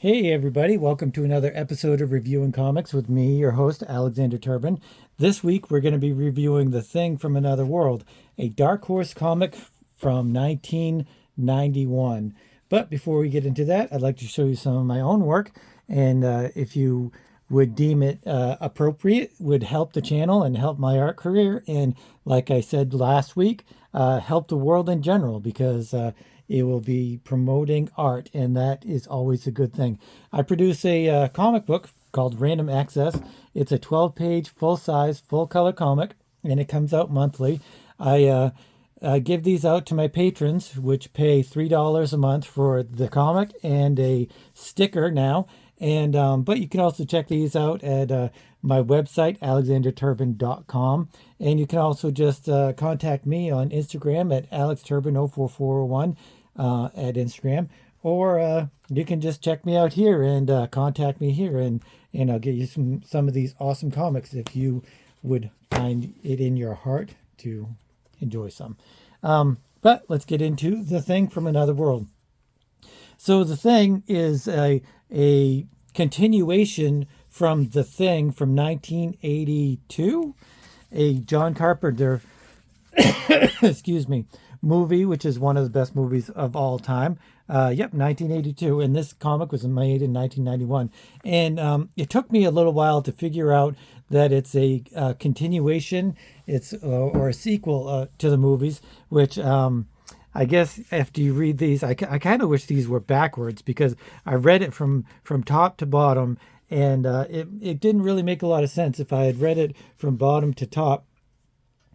Hey everybody, welcome to another episode of Reviewing Comics with me, your host, Alexander Turbin. This week we're going to be reviewing The Thing from Another World, a Dark Horse comic from 1991. But before we get into that, I'd like to show you some of my own work, and if you would deem it appropriate, would help the channel and help my art career, and like I said last week, help the world in general, because it will be promoting art, and that is always a good thing. I produce a comic book called Random Access. It's a 12-page, full-size, full-color comic, and it comes out monthly. I give these out to my patrons, which pay $3 a month for the comic and a sticker now. And but you can also check these out at my website, alexanderturbin.com. And you can also just contact me on Instagram at alexturbin04401 at Instagram. Or you can just check me out here and contact me here, and I'll get you some of these awesome comics if you would find it in your heart to enjoy some. But let's get into The Thing from Another World. So The Thing is a continuation from The Thing from 1982, a John Carpenter excuse me, movie, which is one of the best movies of all time. 1982, and this comic was made in 1991. And it took me a little while to figure out that it's a continuation, it's or a sequel to the movies, which I guess after you read these, I kind of wish these were backwards, because I read it from top to bottom, and it didn't really make a lot of sense. If I had read it from bottom to top,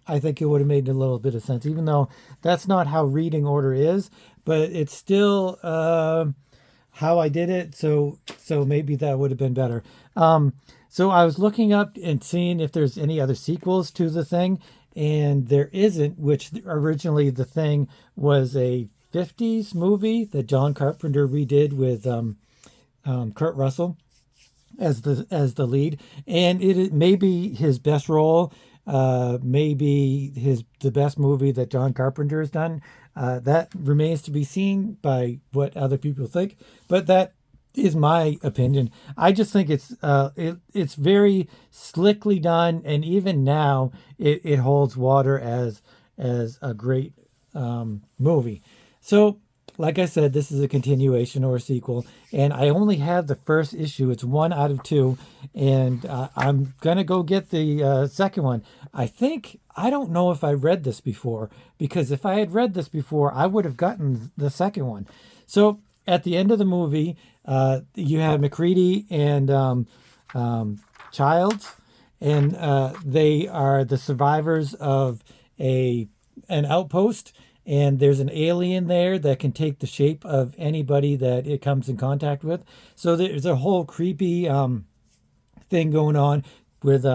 I think it would have made a little bit of sense, even though that's not how reading order is, but it's still how I did it. So maybe that would have been better. So I was looking up and seeing if there's any other sequels to The Thing, and there isn't, which originally The Thing was a 50s movie that John Carpenter redid with Kurt Russell as the lead, and it may be his best role, maybe the best movie that John Carpenter has done. That remains to be seen by what other people think, but that is my opinion. I just think it's very slickly done, and even now it holds water as a great movie. So, like I said, this is a continuation or a sequel, and I only have the first issue. It's 1 out of 2, and I'm gonna go get the second one. I don't know if I read this before, because if I had read this before, I would have gotten the second one. So at the end of the movie, you have McCready and Childs, and they are the survivors of an outpost, and there's an alien there that can take the shape of anybody that it comes in contact with. So there's a whole creepy thing going on with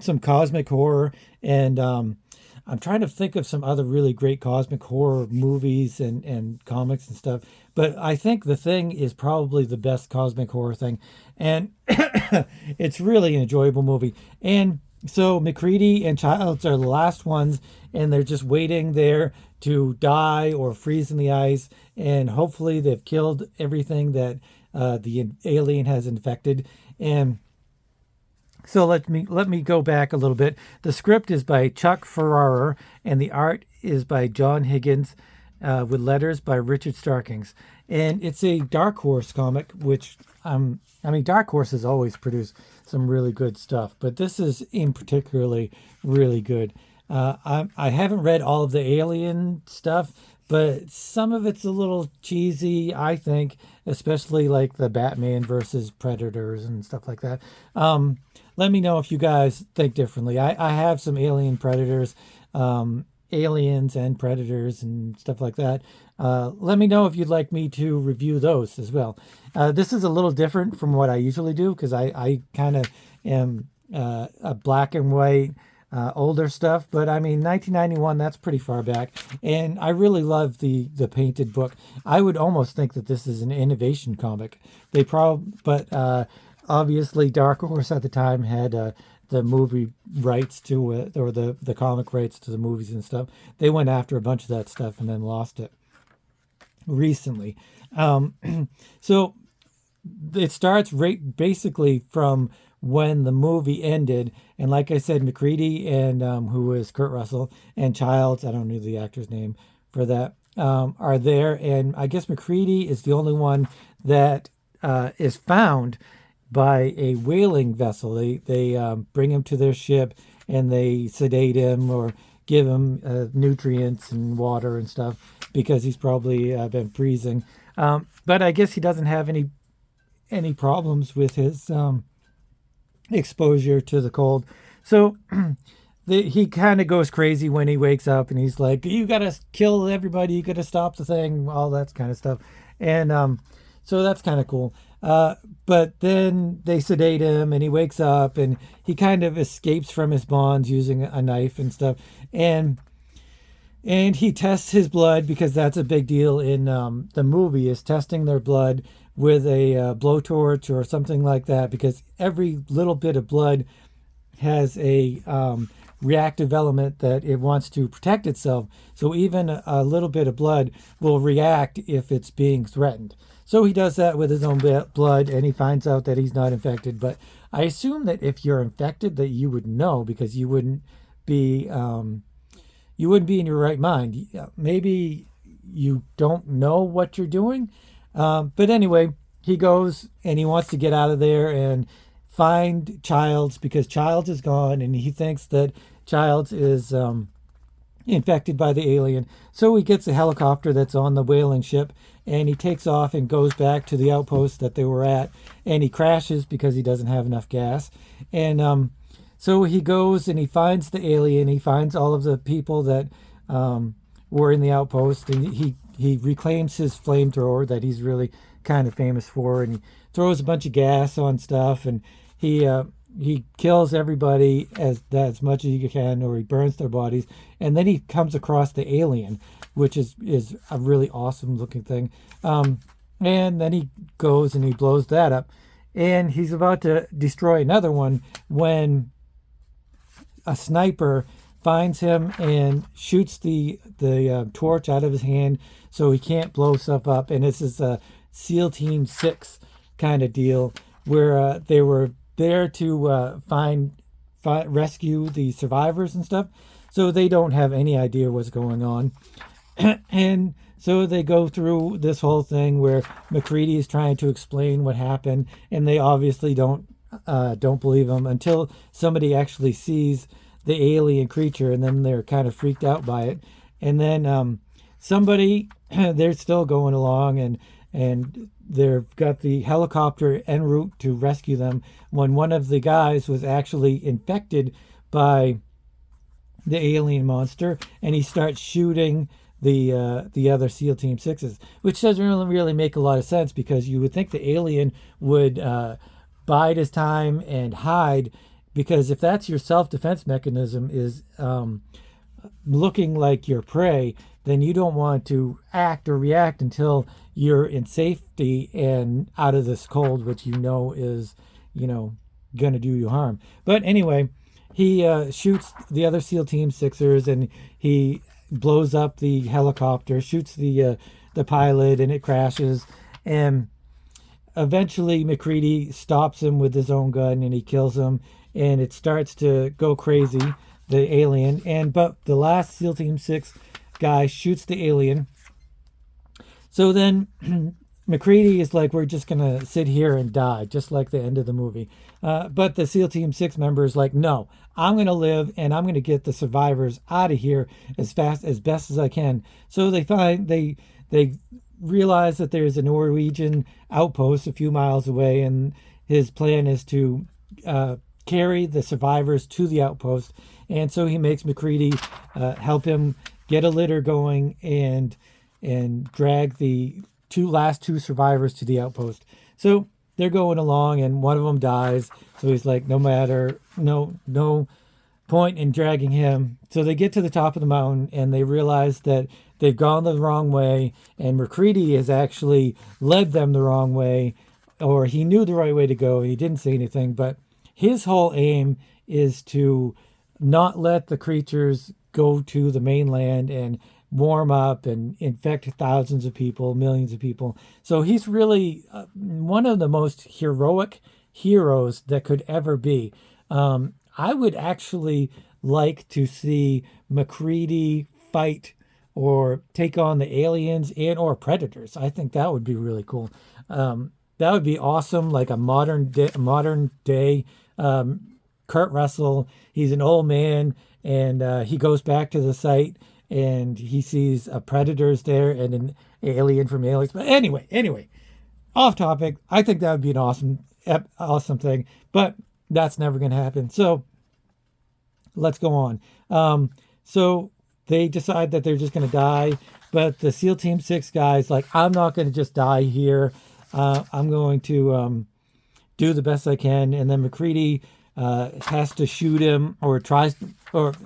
some cosmic horror, and I'm trying to think of some other really great cosmic horror movies and comics and stuff, but I think The Thing is probably the best cosmic horror thing, and it's really an enjoyable movie. And so McCready and Childs are the last ones, and they're just waiting there to die or freeze in the ice, and hopefully they've killed everything that the alien has infected. And so let me go back a little bit. The script is by Chuck Ferrara, and the art is by John Higgins, with letters by Richard Starkings. And it's a Dark Horse comic, which Dark Horse has always produced some really good stuff, but this is in particularly really good. I haven't read all of the Alien stuff, but some of it's a little cheesy, I think, especially like the Batman versus Predators and stuff like that. Let me know if you guys think differently. I have some Alien Predators, Aliens and Predators and stuff like that. Let me know if you'd like me to review those as well. This is a little different from what I usually do, because I kind of am a black and white older stuff, but 1991, that's pretty far back, and I really love the painted book. I would almost think that this is an innovation comic. But obviously Dark Horse at the time had the movie rights to it, or the comic rights to the movies and stuff. They went after a bunch of that stuff and then lost it recently. So it starts right basically from when the movie ended. And like I said, McCready and who is Kurt Russell and Childs, I don't know the actor's name for that, are there. And I guess McCready is the only one that is found by a whaling vessel. They bring him to their ship and they sedate him or give him nutrients and water and stuff because he's probably been freezing. But I guess he doesn't have any problems with his exposure to the cold. So he kind of goes crazy when he wakes up and he's like, you got to kill everybody. You got to stop the thing, all that kind of stuff. And so that's kind of cool. But then they sedate him and he wakes up and he kind of escapes from his bonds using a knife and stuff. And he tests his blood because that's a big deal in the movie, is testing their blood with a blowtorch or something like that, because every little bit of blood has a reactive element that it wants to protect itself. So even a little bit of blood will react if it's being threatened. So he does that with his own blood and he finds out that he's not infected. But I assume that if you're infected that you would know, because you wouldn't be in your right mind. Maybe you don't know what you're doing. But anyway, he goes and he wants to get out of there and find Childs, because Childs is gone and he thinks that Childs is infected by the alien. So he gets a helicopter that's on the whaling ship and he takes off and goes back to the outpost that they were at, and he crashes because he doesn't have enough gas. And so he goes and he finds the alien. He finds all of the people that were in the outpost, and he reclaims his flamethrower that he's really kind of famous for, and he throws a bunch of gas on stuff, and he kills everybody as much as he can, or he burns their bodies, and then he comes across the alien, which is a really awesome looking thing, and then he goes and he blows that up, and he's about to destroy another one when a sniper finds him and shoots the torch out of his hand so he can't blow stuff up. And this is a SEAL Team 6 kind of deal where they were there to rescue the survivors and stuff. So they don't have any idea what's going on. And so they go through this whole thing where McCready is trying to explain what happened, and they obviously don't believe him until somebody actually sees the alien creature, and then they're kind of freaked out by it. And then somebody, they're still going along, and they've got the helicopter en route to rescue them, when one of the guys was actually infected by the alien monster, and he starts shooting the other SEAL Team 6s, which doesn't really make a lot of sense, because you would think the alien would bide his time and hide, because if that's your self-defense mechanism, is looking like your prey, then you don't want to act or react until you're in safety and out of this cold, which is going to do you harm. But anyway, he shoots the other SEAL Team 6ers, and he blows up the helicopter, shoots the pilot, and it crashes. And eventually McCready stops him with his own gun, and he kills him, and it starts to go crazy, the alien. But the last SEAL Team 6 guy shoots the alien. So then McCready is like, we're just going to sit here and die, just like the end of the movie. But the SEAL Team 6 member is like, no, I'm going to live, and I'm going to get the survivors out of here as best as I can. So they realize that there's a Norwegian outpost a few miles away, and his plan is to carry the survivors to the outpost. And so he makes McCready help him get a litter going and drag the last two survivors to the outpost. So they're going along, and one of them dies. So he's like, no point in dragging him. So they get to the top of the mountain, and they realize that they've gone the wrong way, and McCready has actually led them the wrong way, or he knew the right way to go, and he didn't say anything. But his whole aim is to not let the creatures go to the mainland and warm up and infect thousands of people, millions of people. So he's really one of the most heroic heroes that could ever be. I would actually like to see MacReady fight or take on the aliens and or predators. I think that would be really cool. That would be awesome, like a modern day Kurt Russell. He's an old man, and he goes back to the site, and he sees predators there and an alien from Aliens. But anyway, off topic. I think that would be an awesome thing, but that's never going to happen. So let's go on. So they decide that they're just going to die, but the SEAL Team 6 guy's like, I'm not going to just die here. I'm going to do the best I can. And then MacReady has to shoot him, or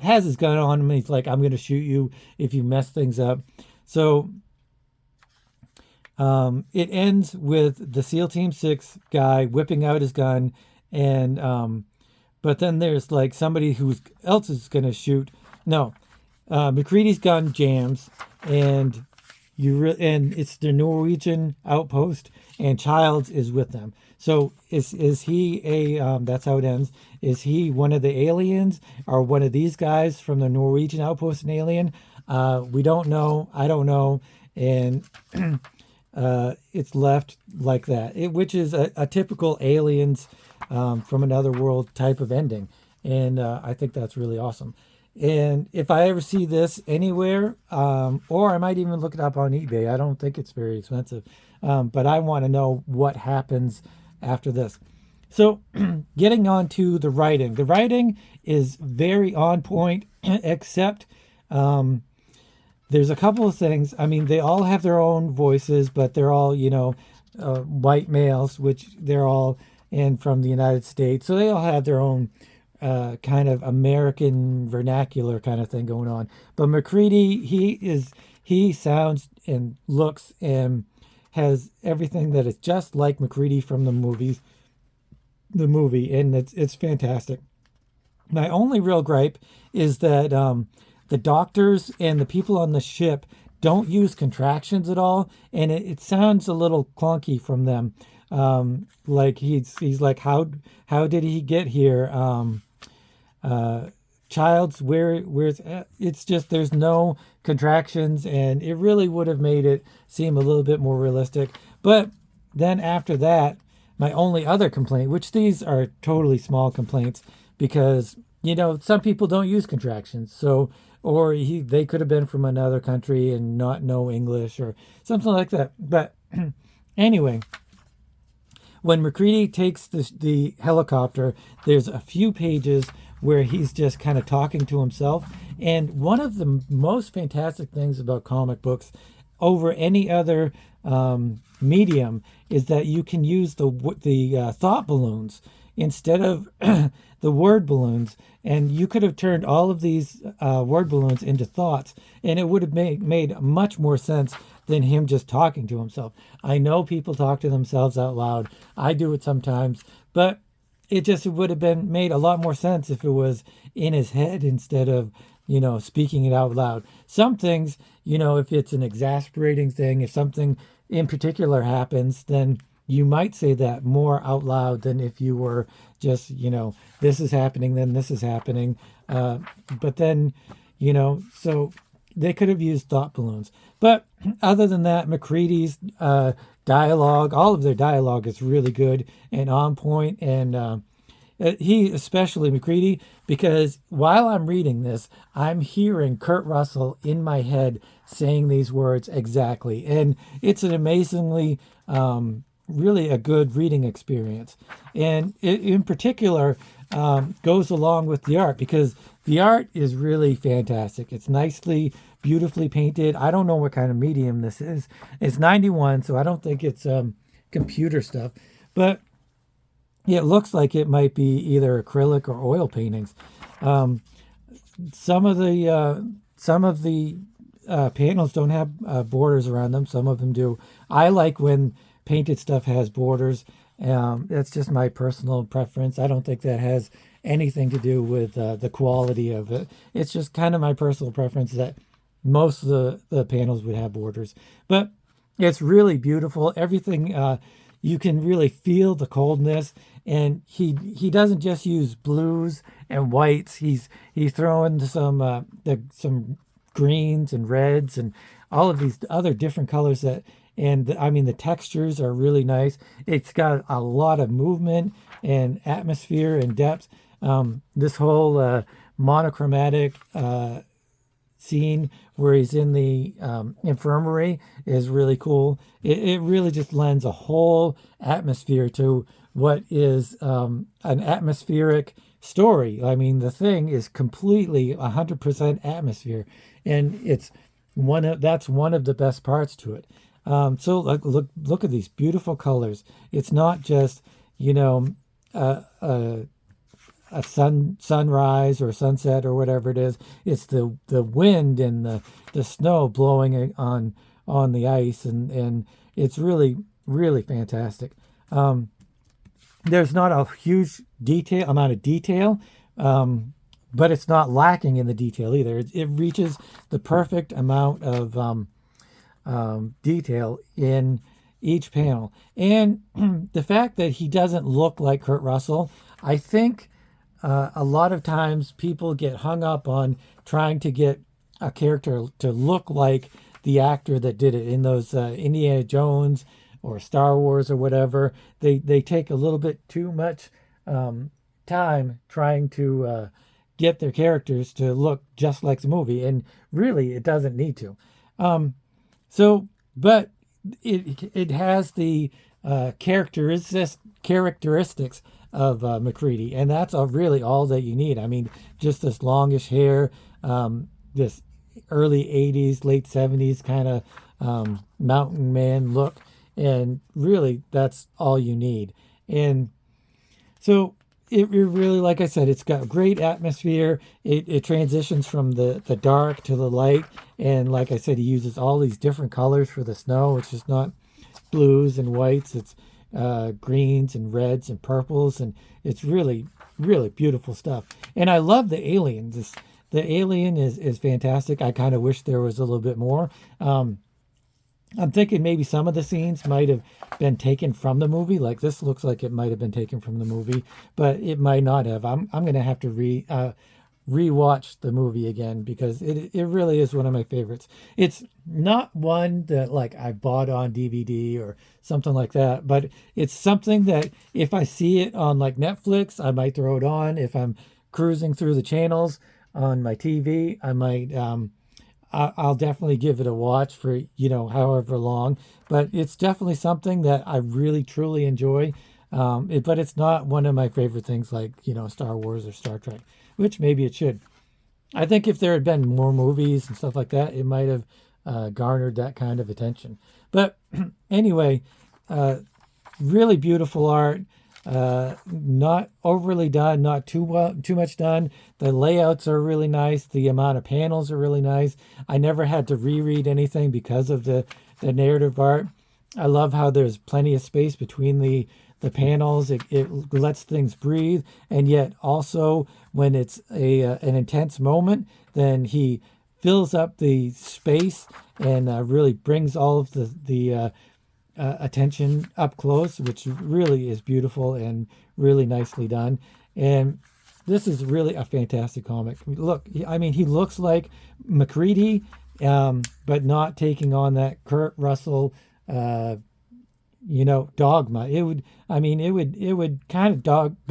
has his gun on him. And he's like, I'm going to shoot you if you mess things up. So it ends with the SEAL Team 6 guy whipping out his gun, and but then there's like somebody who else is going to shoot. No, MacReady's gun jams, and it's the Norwegian outpost, and Childs is with them. So is he that's how it ends. Is he one of the aliens, or one of these guys from the Norwegian outpost an alien? We don't know. I don't know. And it's left like that, which is a typical aliens from another world type of ending. And I think that's really awesome. And if I ever see this anywhere, or I might even look it up on eBay, I don't think it's very expensive, but I want to know what happens after this. So getting on to the writing. The writing is very on point, except there's a couple of things. I mean, they all have their own voices, but they're all, white males, which they're all from the United States. So they all have their own kind of American vernacular kind of thing going on. But MacReady, he sounds and looks and has everything that is just like MacReady from the movie, and it's fantastic. My only real gripe is that the doctors and the people on the ship don't use contractions at all, and it sounds a little clunky from them. Like he's like, how did he get here? Child's where's it's just, there's no contractions, and it really would have made it seem a little bit more realistic. But then after that, my only other complaint, which these are totally small complaints, because some people don't use contractions, so they could have been from another country and not know English or something like that. But anyway, when MacReady takes the helicopter, there's a few pages where he's just kind of talking to himself. And one of the most fantastic things about comic books over any other medium is that you can use the thought balloons instead of the word balloons. And you could have turned all of these word balloons into thoughts, and it would have made much more sense than him just talking to himself. I know people talk to themselves out loud. I do it sometimes, but it would have been made a lot more sense if it was in his head instead of, speaking it out loud. Some things, if it's an exasperating thing, if something in particular happens, then you might say that more out loud than if you were just, this is happening, then this is happening. But then, so they could have used thought balloons. But other than that, MacReady's dialogue, all of their dialogue is really good and on point. And he, especially MacReady, because while I'm reading this, I'm hearing Kurt Russell in my head saying these words exactly. And it's an amazingly, really a good reading experience. And it, in particular, goes along with the art, because the art is really fantastic. It's nicely, beautifully painted. I don't know what kind of medium this is. It's 91, so I don't think it's computer stuff. But it looks like it might be either acrylic or oil paintings. Some of the panels don't have borders around them. Some of them do. I like when painted stuff has borders. That's just my personal preference. I don't think that has anything to do with the quality of it. It's just kind of my personal preference that most of the panels would have borders. But it's really beautiful. Everything, you can really feel the coldness. And he doesn't just use blues and whites. He's throwing some greens and reds and all of these other different colors I mean, the textures are really nice. It's got a lot of movement and atmosphere and depth. This whole monochromatic scene where he's in the infirmary is really cool. It really just lends a whole atmosphere to what is an atmospheric story. I mean, the thing is completely 100% atmosphere, and that's one of the best parts to it. So look at these beautiful colors. It's not just you know a sunrise or sunset or whatever it is. It's the wind and the snow blowing on the ice, and it's really fantastic. There's not a huge amount of detail, but it's not lacking in the detail either. It reaches the perfect amount of detail in each panel, and the fact that he doesn't look like Kurt Russell, I think. A lot of times people get hung up on trying to get a character to look like the actor that did it in those Indiana Jones or Star Wars or whatever. They take a little bit too much time trying to get their characters to look just like the movie, and really it doesn't need to. But it has the characteristics of MacReady, and that's really all that you need. I mean, just this longish hair, this early 80s, late 70s kind of mountain man look, and really that's all you need. And so it really, like I said, it's got great atmosphere. It transitions from the dark to the light, and like I said, he uses all these different colors for the snow. It's just not blues and whites. It's greens and reds and purples, and it's really beautiful stuff. And I love the aliens. The alien is fantastic. I kind of wish there was a little bit more. I'm thinking maybe some of the scenes might have been taken from the movie. Like this looks like it might have been taken from the movie, but it might not have. I'm going to have to rewatch the movie again because it really is one of my favorites. It's not one that like I bought on DVD or something like that, but it's something that if I see it on like Netflix, I might throw it on. If I'm cruising through the channels on my TV, I might I'll definitely give it a watch for however long. But it's definitely something that I really truly enjoy. But it's not one of my favorite things like Star Wars or Star Trek, which maybe it should. I think if there had been more movies and stuff like that, it might have garnered that kind of attention. But anyway, really beautiful art. Not overly done, not too much done. The layouts are really nice. The amount of panels are really nice. I never had to reread anything because of the narrative art. I love how there's plenty of space between the panels. It lets things breathe, and yet also when it's an intense moment, then he fills up the space and really brings all of the attention up close, which really is beautiful and really nicely done. And this is really a fantastic comic. Look, I mean, he looks like MacReady, but not taking on that Kurt Russell, dogma. It would kind of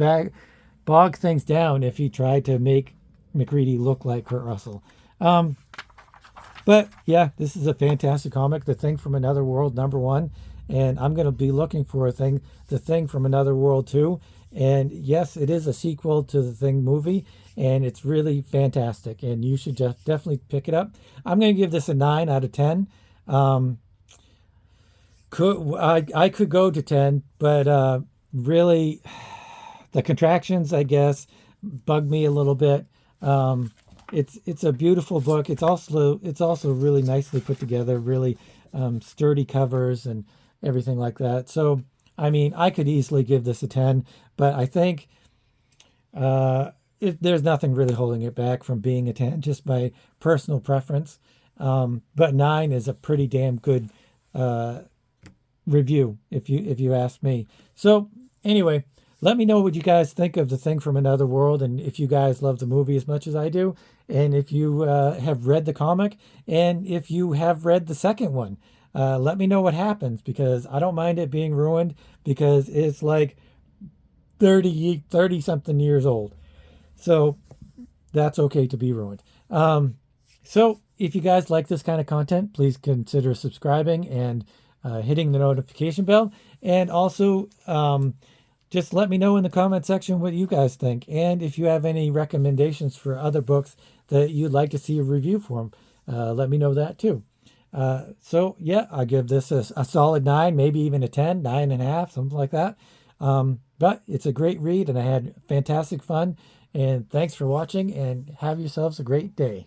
bog things down if he tried to make MacReady look like Kurt Russell. But yeah, this is a fantastic comic. The Thing from Another World #1. And I'm going to be looking for The Thing from Another World 2. And yes, it is a sequel to the Thing movie, and it's really fantastic. And you should just definitely pick it up. I'm going to give this a 9 out of 10. I could go to 10, but really, the contractions, I guess, bug me a little bit. It's a beautiful book. It's also really nicely put together, really sturdy covers and everything like that. So, I mean, I could easily give this a 10, but I think there's nothing really holding it back from being a 10, just my personal preference. But 9 is a pretty damn good review, if you ask me. So anyway, let me know what you guys think of The Thing from Another World, and if you guys love the movie as much as I do, and if you have read the comic, and if you have read the second one. Let me know what happens, because I don't mind it being ruined, because it's like 30 something years old. So that's okay to be ruined. So if you guys like this kind of content, please consider subscribing and hitting the notification bell. And also, just let me know in the comment section what you guys think. And if you have any recommendations for other books that you'd like to see a review for, let me know that too. So yeah, I give this a solid 9, maybe even a 10, 9.5, something like that. But it's a great read, and I had fantastic fun. And thanks for watching, and have yourselves a great day.